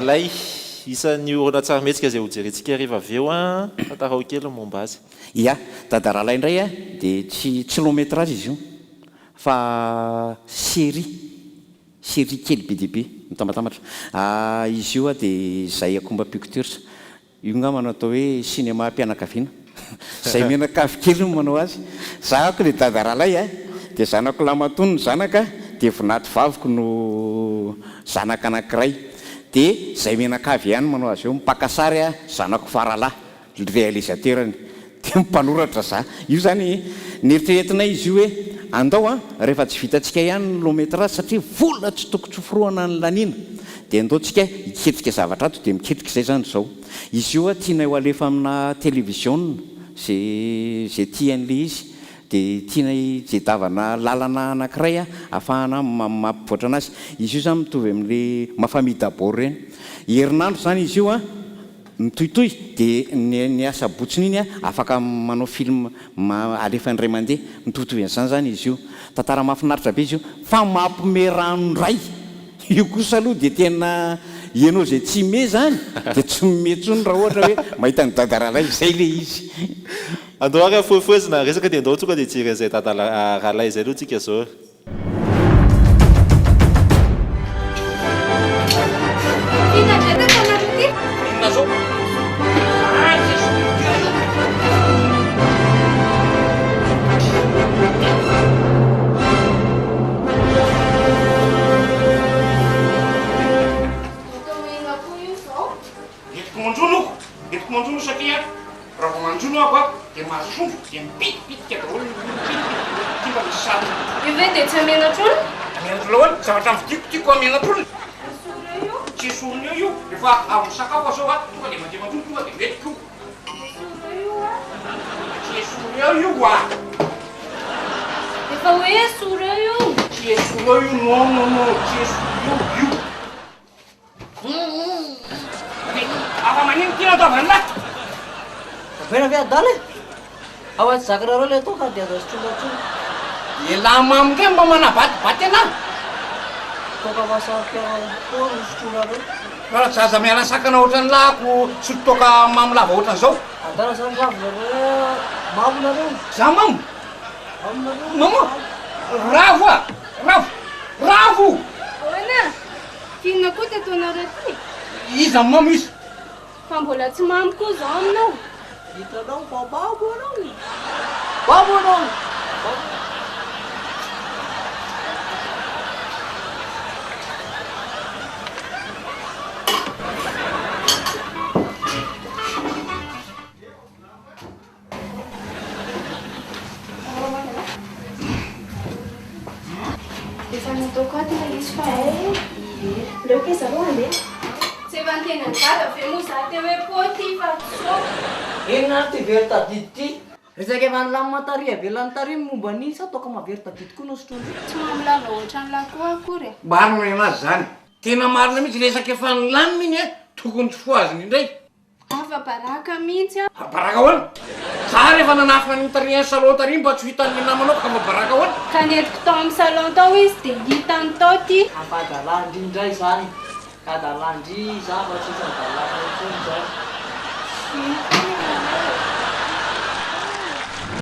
lay isan'ny orona tsara metsika izay ho jerentsika riva avy eo a tantarao kely momba azy. Ia, dadaralahy indray a dia tsy long métrage izy io fa série kely be dia be mitambatambatra. Izy io a dia izay Akomba Pictures, io ngambana atao hoe cinéma am-pianakaviana. Izay mianakavy kely no manao azy. Zahako ilay dadaralahy a dia zanako lamatono ny zanaka dia vinaty vaviko no zanaka anankiray. Dia izay mianakavy ihany manao azy eo, mipakasary a zanako faralahy réalisateurany dia mimpanoratra za. Io zany nieritreretina izy io hoe andao a rehefa tsy vitantsika ihany ny long métrage satria vola tsy tokony tsoforoana ny laniana dia andaontsika hiketrika zavatra ato dia miketrika izay zany zao. Izy io a tiana ho alefa amina télévision zay tian'le izy dia tiana jedavana lalana anankiray a ahafahana mampivoatra anazy. Izy io zany mitovy amin'le mafamille d'abord reny. Herinandro zany izy io a mitohitohy dia ny asa botsiny iny a afaka manao film alefa indray mandeha, mitovitovy an'izany zany izy io. Tantara mahafinaritra be izy io fa mampime ranoray. Io kosa aloha dia tena ianao izay tsy me zany dia tsy metsony raha ohatra hoe mahita ny dadaralahy izay le izy. Andao ary fohifohizina resaka dia andao tonga dia hijery izay dadaralahy izay aloha tsika zao. Manjono satria raha vao manjono ako dia mahasombo dia mipitipitika daholo tiba misy sary. Io ve dia tsy amenatrony? Amenatrony lahoana zavatra mividikotiko amenatrony. Tsy esorina io efa avy misakafo zao a tonga dia mandeha manjono tonga dia metiko. Tsy esorina io a. Efa hoe esora io. Tsy esora io non tsy esora io. Afa manino tina ataovany lahy. Vena ve adaly ao aty zakarareo le atao ka dia azo tsongatsonga Ialahy mamika mba manabatibaty anahy. toka masaka koa nosotrorareo Raha zaza miala sakana ohatran'ny lahako tsy toka mamolava ohatran'izao. adana zany ravinareo mamonareo Za mamo. mamonareo Mamo. Ravo a. Ravo. Ahoana? Fihinana koa tataonareo ty. Iza mamo izy. Fa mbola tsy mamy koa zao aminao. hitanao fa babo anao babo anao Efa nataoko ato ilay izy fa leo ke zareo andeha. Tsy efa niteny ny dada ve moa za teo hoe poty fa so. inona ty very tadidy ty resaka efa nylamy tary avelany tary momba ny sa toka mavery tadidy koa nosotrondro Tsy mamilava ohatran'ny lakoa akory. Marina anazy zany. Tena marina mihitsy resaka efa nilaniny iny tokony tsy foaziny indray. Afa baraka mihitsy a. Baraka ahoana? Za rehefa nanafina ny tarihany salon tary mba tsy hitan'ny namanao ka mba baraka ahoana? Ka nentiko tao amin'ny salon tao izy dia hitany tao ty. afadalandry indray zany kadalandry za fa tsisy ny dalandry zany